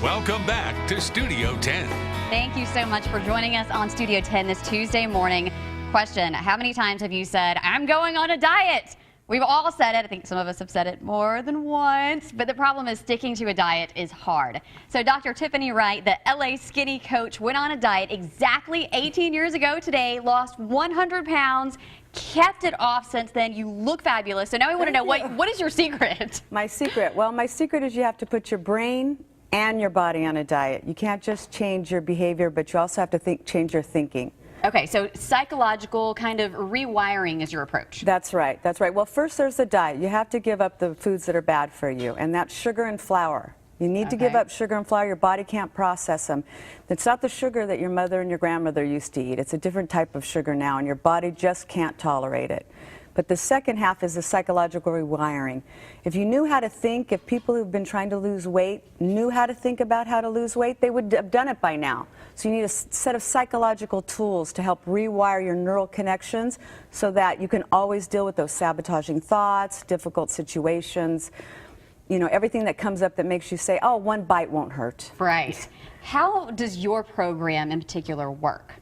Welcome back to Studio 10. Thank you so much for joining us on Studio 10 this Tuesday morning. Question, how many times have you said, I'm going on a diet? We've all said it. I think some of us have said it more than once, but the problem is sticking to a diet is hard. So Dr. Tiffany Wright, the LA Skinny Coach, went on a diet exactly 18 years ago today, lost 100 pounds, kept it off since then. You look fabulous. So now we want to know, what is your secret? My secret? Well, my secret is you have to put your brain and your body on a diet. You can't just change your behavior, but you also have to change your thinking. Okay, so psychological kind of rewiring is your approach. That's right, that's right. Well, first there's the diet. You have to give up the foods that are bad for you, and that's sugar and flour. You need to give up sugar and flour. Your body can't process them. It's not the sugar that your mother and your grandmother used to eat. It's a different type of sugar now, and your body just can't tolerate it. But the second half is the psychological rewiring. If you knew how to think, if people who've been trying to lose weight knew how to think about how to lose weight, they would have done it by now. So you need a set of psychological tools to help rewire your neural connections so that you can always deal with those sabotaging thoughts, difficult situations, you know, everything that comes up that makes you say, oh, one bite won't hurt. Right. How does your program in particular work?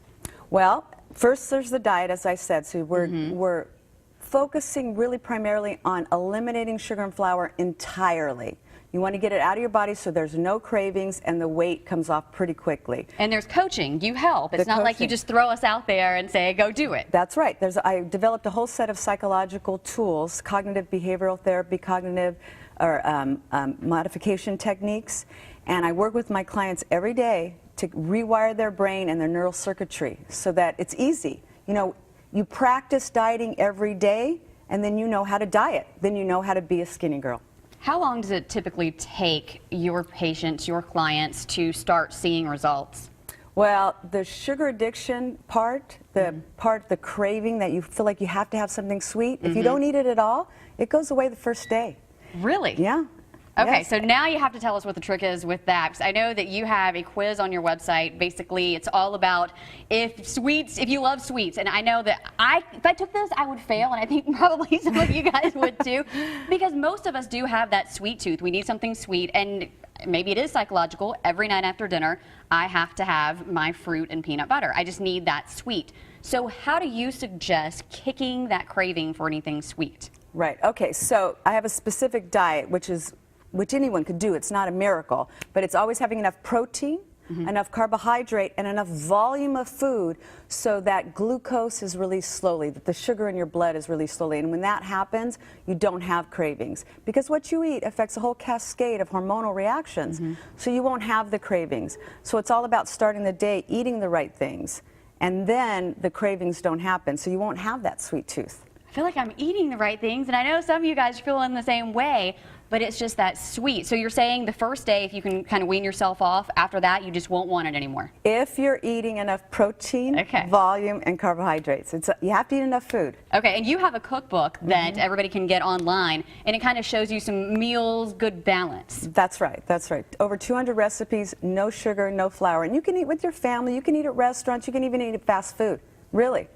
Well, first there's the diet, as I said. So we're focusing really primarily on eliminating sugar and flour entirely. You want to get it out of your body so there's no cravings and the weight comes off pretty quickly. And there's coaching. You help. It's not like you just throw us out there and say, go do it. That's right. I developed a whole set of psychological tools, cognitive behavioral therapy, cognitive modification techniques, and I work with my clients every day to rewire their brain and their neural circuitry so that it's easy. You know, you practice dieting every day, and then you know how to diet. Then you know how to be a skinny girl. How long does it typically take your patients, your clients, to start seeing results? Well, the sugar addiction part, the craving that you feel like you have to have something sweet, if you don't eat it at all, it goes away the first day. Really? Yeah. Okay, yes. So now you have to tell us what the trick is with that, because I know that you have a quiz on your website. Basically, it's all about if you love sweets, and I know that if I took this, I would fail, and I think probably some of you guys would too, because most of us do have that sweet tooth. We need something sweet, and maybe it is psychological. Every night after dinner, I have to have my fruit and peanut butter. I just need that sweet. So how do you suggest kicking that craving for anything sweet? Right. Okay, so I have a specific diet, which anyone could do. It's not a miracle, but it's always having enough protein, enough carbohydrate, and enough volume of food so that glucose is released slowly, that the sugar in your blood is released slowly. And when that happens, you don't have cravings. Because what you eat affects a whole cascade of hormonal reactions, so you won't have the cravings. So it's all about starting the day eating the right things, and then the cravings don't happen, so you won't have that sweet tooth. I feel like I'm eating the right things, and I know some of you guys feel in the same way, but it's just that sweet. So you're saying the first day, if you can kind of wean yourself off, after that you just won't want it anymore. If you're eating enough protein, volume, and carbohydrates. You have to eat enough food. Okay, and you have a cookbook that everybody can get online, and it kind of shows you some meals, good balance. That's right, that's right. Over 200 recipes, no sugar, no flour. And you can eat with your family, you can eat at restaurants, you can even eat at fast food. Really.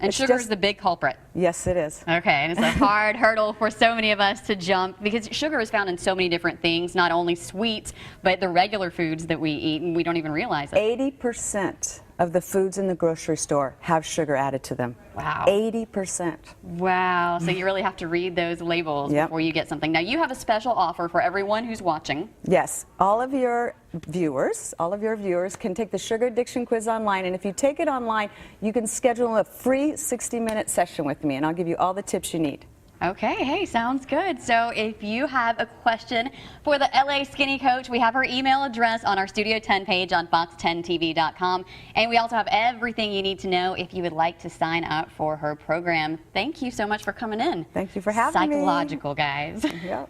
And sugar is the big culprit. Yes, it is. Okay, and it's a hard hurdle for so many of us to jump because sugar is found in so many different things, not only sweets, but the regular foods that we eat, and we don't even realize it. 80% of the foods in the grocery store have sugar added to them. Wow. 80%. Wow, so you really have to read those labels before you get something. Now, you have a special offer for everyone who's watching. Yes, all of your viewers can take the sugar addiction quiz online, and if you take it online, you can schedule a free 60-minute session with me, and I'll give you all the tips you need. Okay, hey, sounds good. So if you have a question for the LA Skinny Coach, we have her email address on our Studio 10 page on fox10tv.com. And we also have everything you need to know if you would like to sign up for her program. Thank you so much for coming in. Thank you for having me. Psychological, guys. Yep.